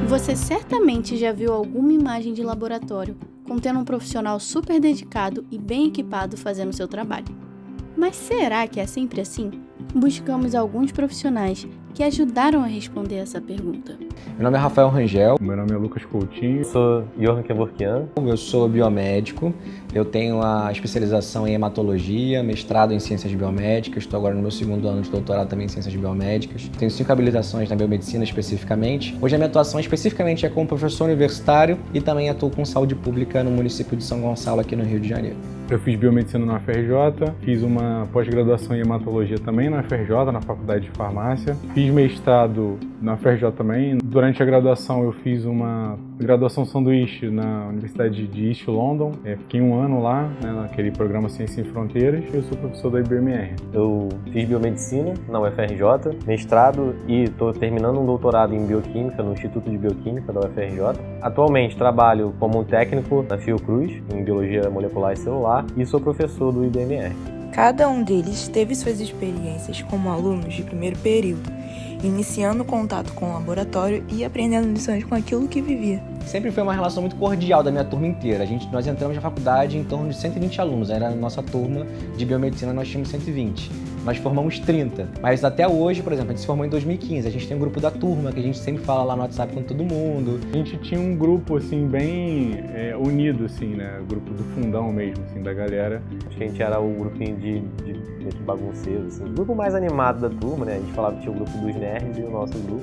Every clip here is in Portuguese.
Você certamente já viu alguma imagem de laboratório contendo um profissional super dedicado e bem equipado fazendo seu trabalho. Mas será que é sempre assim? Buscamos alguns profissionais que ajudaram a responder essa pergunta. Meu nome é Rafael Rangel. Meu nome é Lucas Coutinho. Eu sou Johan Kevorkian. Eu sou biomédico. Eu tenho a especialização em hematologia, mestrado em ciências biomédicas. Estou agora no meu segundo ano de doutorado também em ciências biomédicas. Tenho 5 habilitações na biomedicina especificamente. Hoje a minha atuação especificamente é como professor universitário e também atuo com saúde pública no município de São Gonçalo, aqui no Rio de Janeiro. Eu fiz biomedicina na UFRJ, fiz uma pós-graduação em hematologia também na UFRJ, na Faculdade de Farmácia. Fiz mestrado na UFRJ também. Durante a graduação eu fiz uma graduação sanduíche na Universidade de East London. Fiquei um ano lá, naquele programa Ciência Sem Fronteiras. Eu sou professor da IBMR. Eu fiz biomedicina na UFRJ, mestrado e estou terminando um doutorado em bioquímica no Instituto de Bioquímica da UFRJ. Atualmente trabalho como técnico na Fiocruz, em biologia molecular e celular, e sou professor do IBMR. Cada um deles teve suas experiências como alunos de primeiro período, iniciando o contato com o laboratório e aprendendo lições com aquilo que vivia. Sempre foi uma relação muito cordial da minha turma inteira. Nós entramos na faculdade em torno de 120 alunos. Era a nossa turma de biomedicina, nós tínhamos 120. Nós formamos 30. Mas até hoje, por exemplo, a gente se formou em 2015. A gente tem um grupo da turma, que a gente sempre fala lá no WhatsApp com todo mundo. A gente tinha um grupo, assim, bem unido, assim, né? O grupo do fundão mesmo, assim, da galera. Acho que a gente era o grupinho de bagunceiros, assim. O grupo mais animado da turma, né? A gente falava que tinha o grupo dos nerds e o nosso grupo.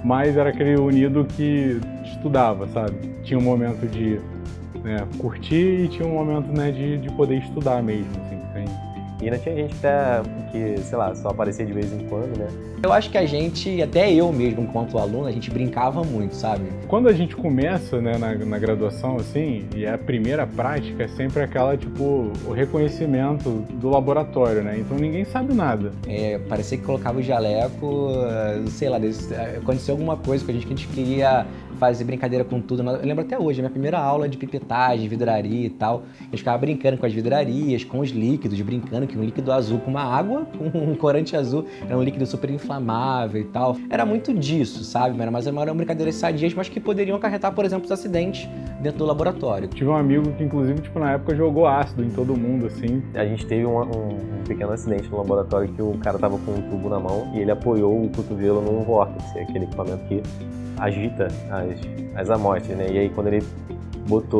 Mas era aquele unido que estudava, sabe? Tinha um momento de curtir e tinha um momento de poder estudar mesmo, assim. E ainda tinha gente até que, sei lá, só aparecia de vez em quando, né? Eu acho que a gente, até eu mesmo, enquanto aluno, a gente brincava muito, sabe? Quando a gente começa, né, na graduação, assim, e a primeira prática é sempre aquela, tipo, o reconhecimento do laboratório, né? Então ninguém sabe nada. Parecia que colocava o jaleco, sei lá, aconteceu alguma coisa com a gente queria fazer brincadeira com tudo. Eu lembro até hoje, a minha primeira aula de pipetagem, vidraria e tal, a gente ficava brincando com as vidrarias, com os líquidos, brincando que um líquido azul com uma água, com um corante azul, era um líquido super inflamável e tal. Era muito disso, sabe? Mas eram brincadeiras sadias, mas que poderiam acarretar, por exemplo, os acidentes dentro do laboratório. Tive um amigo que, inclusive, tipo, na época jogou ácido em todo mundo, assim. A gente teve um pequeno acidente no laboratório que o cara tava com um tubo na mão e ele apoiou o cotovelo num vórtice, aquele equipamento que agita as amostras, né? E aí quando ele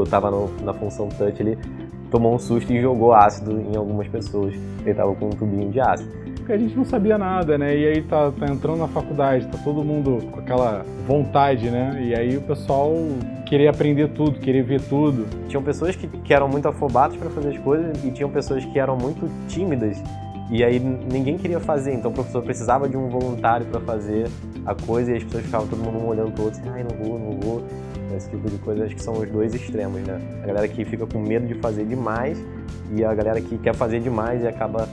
tava na função touch, ele tomou um susto e jogou ácido em algumas pessoas. Ele tava com um tubinho de ácido. Porque a gente não sabia nada, né? E aí tá entrando na faculdade, tá todo mundo com aquela vontade, né? E aí o pessoal queria aprender tudo, queria ver tudo. Tinham pessoas que eram muito afobadas para fazer as coisas e tinham pessoas que eram muito tímidas. E aí ninguém queria fazer, então o professor precisava de um voluntário para fazer a coisa e as pessoas ficavam todo mundo um olhando pro outro assim, ai, não vou. Esse tipo de coisa, acho que são os dois extremos, né? A galera que fica com medo de fazer demais e a galera que quer fazer demais e acaba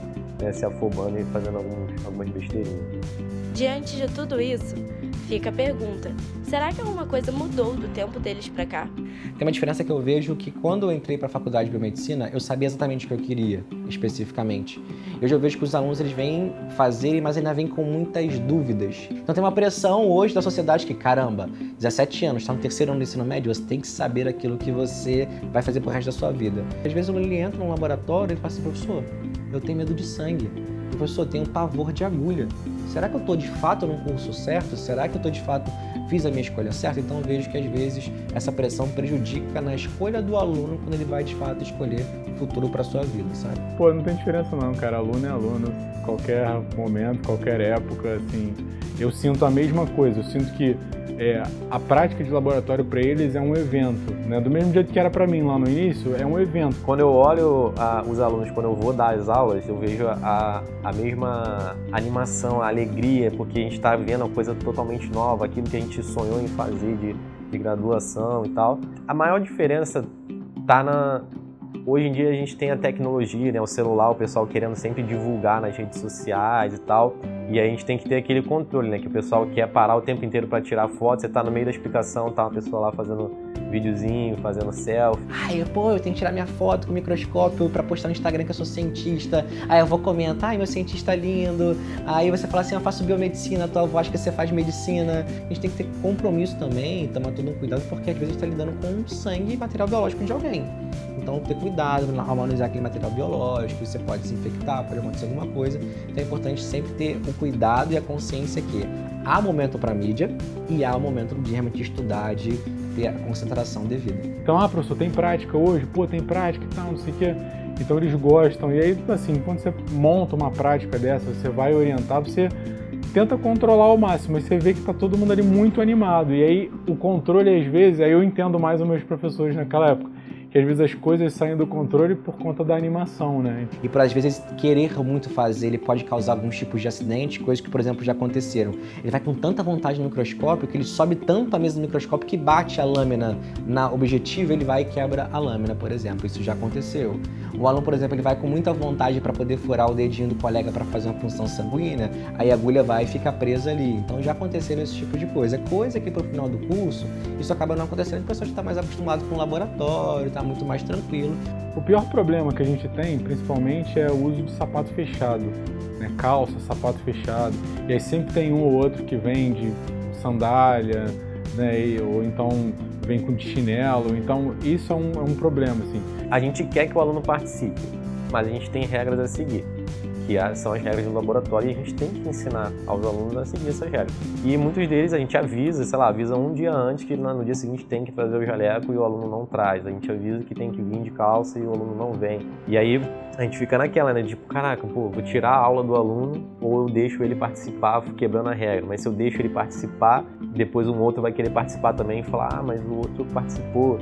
se afobando e fazendo algumas besteirinhas. Diante de tudo isso, fica a pergunta: será que alguma coisa mudou do tempo deles pra cá? Tem uma diferença que eu vejo que quando eu entrei para a faculdade de biomedicina, eu sabia exatamente o que eu queria, especificamente. Hoje eu vejo que os alunos eles vêm fazer, mas ainda vêm com muitas dúvidas. Então tem uma pressão hoje da sociedade que, caramba, 17 anos, está no terceiro ano do ensino médio, você tem que saber aquilo que você vai fazer pro resto da sua vida. Às vezes ele entra num laboratório e fala assim, professor, eu tenho medo de sangue. Professor, eu tenho pavor de agulha. Será que eu estou de fato num curso certo? Será que eu estou de fato fiz a minha escolha certa? Então eu vejo que às vezes essa pressão prejudica na escolha do aluno quando ele vai de fato escolher o futuro para sua vida, sabe? Pô, não tem diferença não, cara. Aluno é aluno, qualquer momento, qualquer época, assim. Eu sinto a mesma coisa. Eu sinto que a prática de laboratório para eles é um evento, né? Do mesmo jeito que era para mim lá no início, é um evento. Quando eu olho os alunos, quando eu vou dar as aulas, eu vejo a mesma animação, a alegria, porque a gente está vendo uma coisa totalmente nova, aquilo que a gente sonhou em fazer de graduação e tal. A maior diferença está hoje em dia a gente tem a tecnologia, né? O celular, o pessoal querendo sempre divulgar nas redes sociais e tal. E aí a gente tem que ter aquele controle, né? Que o pessoal quer parar o tempo inteiro para tirar foto, você tá no meio da explicação, tá uma pessoa lá fazendo videozinho, fazendo selfie. Ai, eu tenho que tirar minha foto com o microscópio pra postar no Instagram que eu sou cientista. Aí eu vou comentar, ai, meu cientista lindo. Aí você fala assim, eu faço biomedicina, tua avó acha que você faz medicina. A gente tem que ter compromisso também, tomar todo um cuidado, porque às vezes a gente tá lidando com sangue e material biológico de alguém. Então, ter cuidado ao manusear aquele material biológico, você pode se infectar, pode acontecer alguma coisa. Então é importante sempre ter o cuidado e a consciência que há momento para mídia e há momento de realmente estudar, de ter a concentração devida. Então, professor, tem prática hoje? Tem prática e tal, não sei o quê. Então eles gostam. E aí, assim, quando você monta uma prática dessa, você vai orientar, você tenta controlar ao máximo, mas você vê que tá todo mundo ali muito animado. E aí, o controle, às vezes, aí eu entendo mais os meus professores naquela época, que às vezes as coisas saem do controle por conta da animação, né? E por às vezes querer muito fazer, ele pode causar alguns tipos de acidente, coisas que, por exemplo, já aconteceram. Ele vai com tanta vontade no microscópio que ele sobe tanto a mesa do microscópio que bate a lâmina na objetiva, ele vai e quebra a lâmina, por exemplo. Isso já aconteceu. O aluno, por exemplo, ele vai com muita vontade para poder furar o dedinho do colega para fazer uma punção sanguínea, aí a agulha vai e fica presa ali. Então já aconteceram esse tipo de coisa. Coisa que pro final do curso, isso acaba não acontecendo, porque o pessoal já está mais acostumado com o laboratório, tá muito mais tranquilo. O pior problema que a gente tem, principalmente, é o uso de sapato fechado, né? Calça, sapato fechado. E aí sempre tem um ou outro que vem de sandália, né? Ou então vem com de chinelo. Então isso é um problema, assim. A gente quer que o aluno participe, mas a gente tem regras a seguir, que são as regras do laboratório, e a gente tem que ensinar aos alunos a seguir essas regras. E muitos deles a gente avisa, avisa um dia antes que no dia seguinte tem que trazer o jaleco e o aluno não traz. A gente avisa que tem que vir de calça e o aluno não vem. E aí a gente fica naquela, né, tipo, caraca, vou tirar a aula do aluno ou eu deixo ele participar quebrando a regra. Mas se eu deixo ele participar, depois um outro vai querer participar também e falar, mas o outro participou.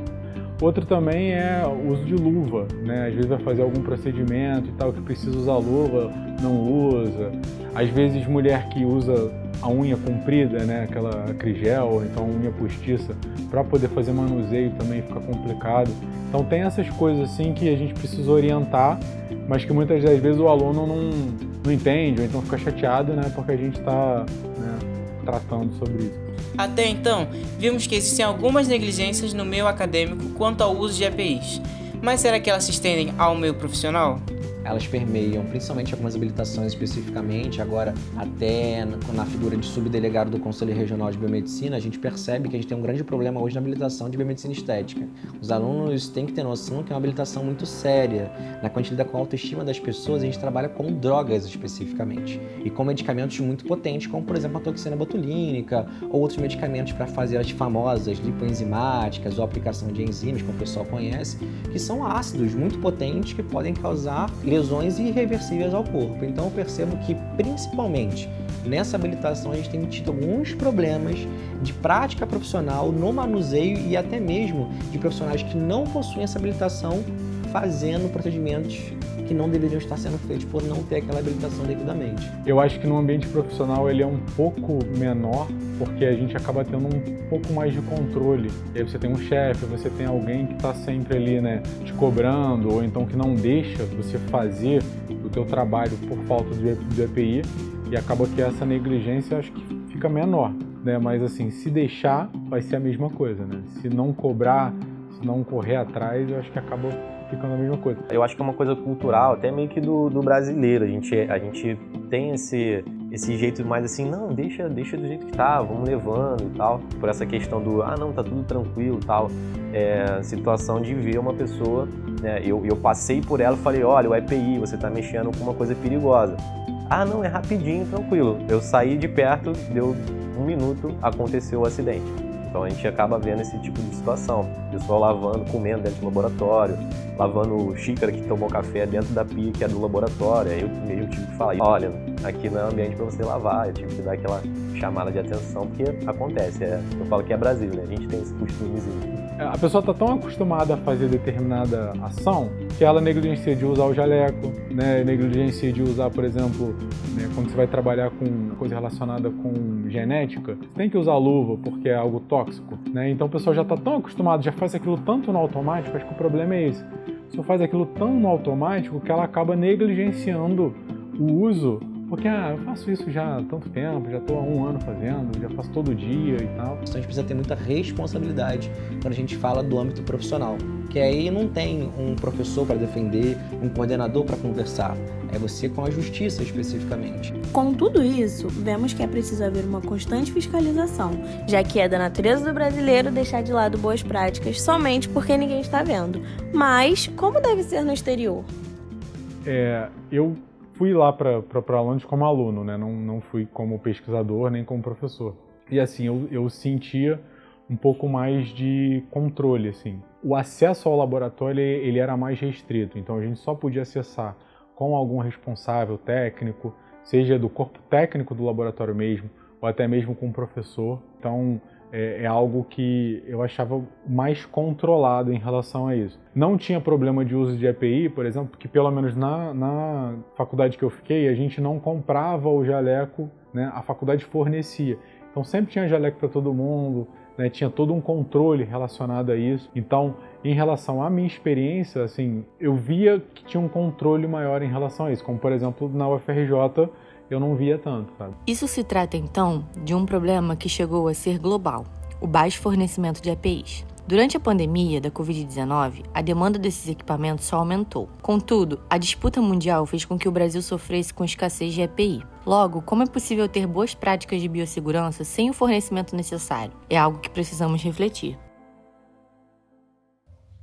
Outro também é o uso de luva, né? Às vezes vai fazer algum procedimento e tal que precisa usar luva, não usa. Às vezes mulher que usa a unha comprida, né? Aquela acrigel, ou então unha postiça, para poder fazer manuseio também fica complicado. Então tem essas coisas assim que a gente precisa orientar, mas que muitas das vezes o aluno não entende, ou então fica chateado, né? Porque a gente está, né, tratando sobre isso. Até então, vimos que existem algumas negligências no meio acadêmico quanto ao uso de EPIs. Mas será que elas se estendem ao meio profissional? Elas permeiam principalmente algumas habilitações especificamente, agora até na figura de subdelegado do Conselho Regional de Biomedicina, a gente percebe que a gente tem um grande problema hoje na habilitação de biomedicina estética. Os alunos têm que ter noção que é uma habilitação muito séria. Na quantidade lida com a autoestima das pessoas, a gente trabalha com drogas especificamente e com medicamentos muito potentes, como por exemplo a toxina botulínica ou outros medicamentos para fazer as famosas lipoenzimáticas ou aplicação de enzimas, como o pessoal conhece, que são ácidos muito potentes que podem causar lesões irreversíveis ao corpo. Então eu percebo que, principalmente nessa habilitação, a gente tem tido alguns problemas de prática profissional no manuseio e até mesmo de profissionais que não possuem essa habilitação fazendo procedimentos que não deveriam estar sendo feitos por não ter aquela habilitação devidamente. Eu acho que no ambiente profissional ele é um pouco menor, porque a gente acaba tendo um pouco mais de controle. E aí você tem um chefe, você tem alguém que está sempre ali, né, te cobrando, ou então que não deixa você fazer o teu trabalho por falta do EPI, e acaba que essa negligência acho que fica menor, né? Mas assim, se deixar, vai ser a mesma coisa, né? Se não cobrar, se não correr atrás, eu acho que acaba ficando a mesma coisa. Eu acho que é uma coisa cultural, até meio que do brasileiro. A gente tem esse jeito mais assim, não, deixa do jeito que tá, vamos levando e tal. Por essa questão do, não, tá tudo tranquilo e tal. Situação de ver uma pessoa, né, eu passei por ela e falei, olha, o EPI, você tá mexendo com uma coisa perigosa. Não, é rapidinho, tranquilo. Eu saí de perto, deu 1 minuto, aconteceu o acidente. Então a gente acaba vendo esse tipo de situação. O pessoal lavando, comendo dentro do laboratório, lavando xícara que tomou café dentro da pia que é do laboratório. Aí eu tive que falar, olha, aqui não é ambiente para você lavar. Eu tive que dar aquela chamada de atenção, porque acontece. Eu falo que é Brasil, né? A gente tem esse costumezinho. A pessoa está tão acostumada a fazer determinada ação que ela negligencia de usar o jaleco, né? Negligencia de usar, por exemplo, né, quando você vai trabalhar com coisa relacionada com genética, você tem que usar luva porque é algo tóxico, né? Então o pessoal já está tão acostumado, já faz aquilo tanto no automático, acho que o problema é esse. Só faz aquilo tão no automático que ela acaba negligenciando o uso Porque eu faço isso já há tanto tempo, já estou há 1 ano fazendo, já faço todo dia e tal. Então a gente precisa ter muita responsabilidade quando a gente fala do âmbito profissional, que aí não tem um professor para defender, um coordenador para conversar, é você com a justiça especificamente. Com tudo isso, vemos que é preciso haver uma constante fiscalização, já que é da natureza do brasileiro deixar de lado boas práticas somente porque ninguém está vendo. Mas como deve ser no exterior? Eu fui lá para Londres como aluno, né? Não fui como pesquisador nem como professor. E assim, eu sentia um pouco mais de controle, assim. O acesso ao laboratório ele era mais restrito, então a gente só podia acessar com algum responsável técnico, seja do corpo técnico do laboratório mesmo, ou até mesmo com o professor. Então é algo que eu achava mais controlado em relação a isso. Não tinha problema de uso de EPI, por exemplo, porque pelo menos na faculdade que eu fiquei, a gente não comprava o jaleco, né? A faculdade fornecia. Então sempre tinha jaleco para todo mundo, né? Tinha todo um controle relacionado a isso. Então, em relação à minha experiência, assim, eu via que tinha um controle maior em relação a isso, como por exemplo na UFRJ, eu não via tanto, sabe? Isso se trata, então, de um problema que chegou a ser global, o baixo fornecimento de EPIs. Durante a pandemia da Covid-19, a demanda desses equipamentos só aumentou. Contudo, a disputa mundial fez com que o Brasil sofresse com escassez de EPI. Logo, como é possível ter boas práticas de biossegurança sem o fornecimento necessário? É algo que precisamos refletir.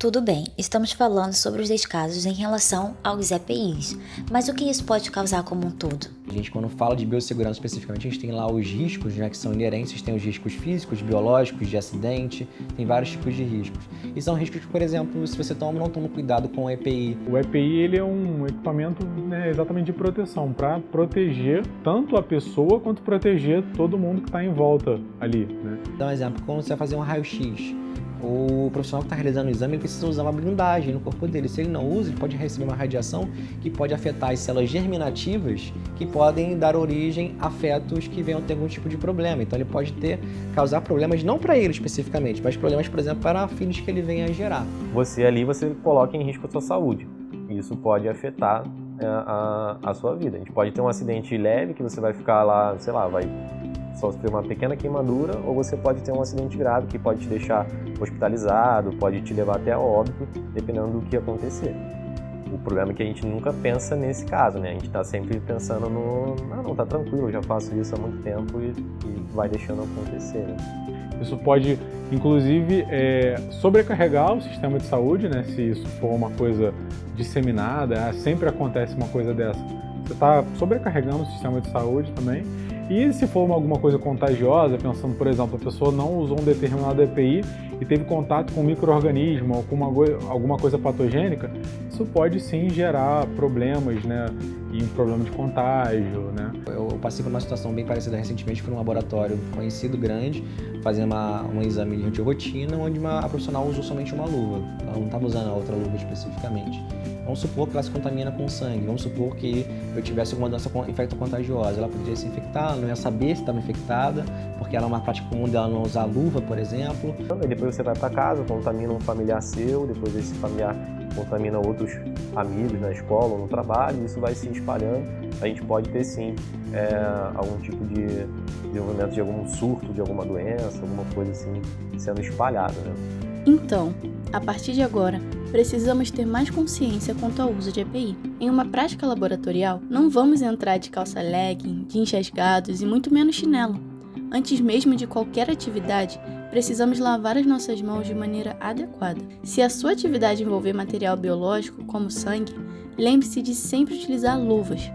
Tudo bem, estamos falando sobre os descasos em relação aos EPIs, mas o que isso pode causar como um todo? A gente, quando fala de biossegurança especificamente, a gente tem lá os riscos, né, que são inerentes, tem os riscos físicos, biológicos, de acidente, tem vários tipos de riscos. E são riscos que, por exemplo, se você toma ou não toma cuidado com o EPI. O EPI ele é um equipamento, né, exatamente de proteção, para proteger tanto a pessoa quanto proteger todo mundo que está em volta ali, né? Dá um exemplo, quando você vai fazer um raio-x, o profissional que está realizando o exame ele precisa usar uma blindagem no corpo dele. Se ele não usa, ele pode receber uma radiação que pode afetar as células germinativas que podem dar origem a fetos que venham ter algum tipo de problema. Então ele pode causar problemas não para ele especificamente, mas problemas, por exemplo, para filhos que ele venha a gerar. Você coloca em risco a sua saúde. E isso pode afetar a sua vida. A gente pode ter um acidente leve que você vai ficar lá, sei lá, vai sofrer uma pequena queimadura, ou você pode ter um acidente grave que pode te deixar hospitalizado, pode te levar até a óbito, dependendo do que acontecer. O problema é que a gente nunca pensa nesse caso, né? A gente está sempre pensando não, tá tranquilo, eu já faço isso há muito tempo e vai deixando acontecer, né? Isso pode, inclusive, sobrecarregar o sistema de saúde, né? Se isso for uma coisa disseminada, sempre acontece uma coisa dessa. Você está sobrecarregando o sistema de saúde também. E se for alguma coisa contagiosa, pensando, por exemplo, a pessoa não usou um determinado EPI e teve contato com um micro-organismo ou com alguma coisa patogênica, isso pode sim gerar problemas, né? E um problema de contágio, né? Eu passei por uma situação bem parecida recentemente, fui num laboratório conhecido, grande, fazendo um exame de rotina, onde a profissional usou somente uma luva. Ela não estava usando a outra luva especificamente. Vamos supor que ela se contamina com sangue, vamos supor que eu tivesse alguma doença infecto-contagiosa. Ela poderia se infectar, não ia saber se estava infectada, porque ela é uma prática comum dela não usar luva, por exemplo. E depois você vai para casa, contamina um familiar seu, depois esse familiar contamina outros amigos na escola ou no trabalho, isso vai se espalhando. A gente pode ter sim algum tipo de desenvolvimento de algum surto de alguma doença, alguma coisa assim sendo espalhada, né? Então, a partir de agora, precisamos ter mais consciência quanto ao uso de EPI. Em uma prática laboratorial, não vamos entrar de calça legging, jeans rasgados e muito menos chinelo. Antes mesmo de qualquer atividade, precisamos lavar as nossas mãos de maneira adequada. Se a sua atividade envolver material biológico, como sangue, lembre-se de sempre utilizar luvas.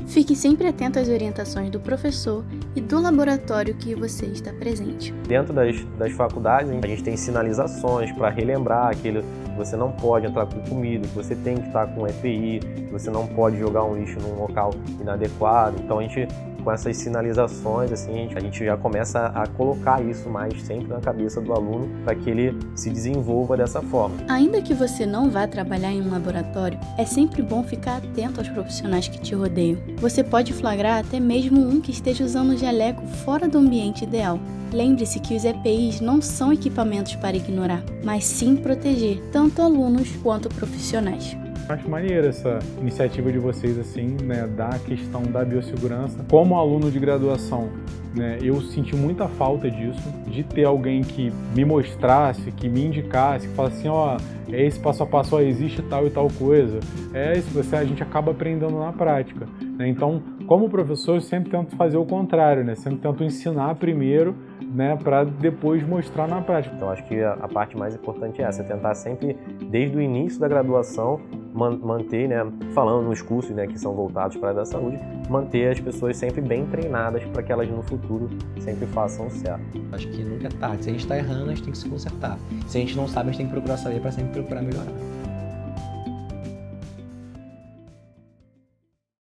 Fique sempre atento às orientações do professor e do laboratório que você está presente. Dentro das faculdades, a gente tem sinalizações para relembrar aquilo que você não pode entrar com comida, que você tem que estar com EPI, que você não pode jogar um lixo num local inadequado. Então a gente, com essas sinalizações, assim, a gente já começa a colocar isso mais sempre na cabeça do aluno para que ele se desenvolva dessa forma. Ainda que você não vá trabalhar em um laboratório, é sempre bom ficar atento aos profissionais que te rodeiam. Você pode flagrar até mesmo um que esteja usando o jaleco fora do ambiente ideal. Lembre-se que os EPIs não são equipamentos para ignorar, mas sim proteger tanto alunos quanto profissionais. Acho maneiro essa iniciativa de vocês, assim, né, da questão da biossegurança. Como aluno de graduação, né, eu senti muita falta disso, de ter alguém que me mostrasse, que me indicasse, que falasse assim, ó, é esse passo a passo, ó, existe tal e tal coisa. É isso, a gente acaba aprendendo na prática, né? Então, como professor, eu sempre tento fazer o contrário, né? Sempre tento ensinar primeiro, né, para depois mostrar na prática. Então, acho que a parte mais importante é essa, tentar sempre, desde o início da graduação, manter, né, falando nos cursos, né, que são voltados para a área da saúde, manter as pessoas sempre bem treinadas para que elas no futuro sempre façam certo. Acho que nunca é tarde. Se a gente está errando, a gente tem que se consertar. Se a gente não sabe, a gente tem que procurar saber para sempre procurar melhorar.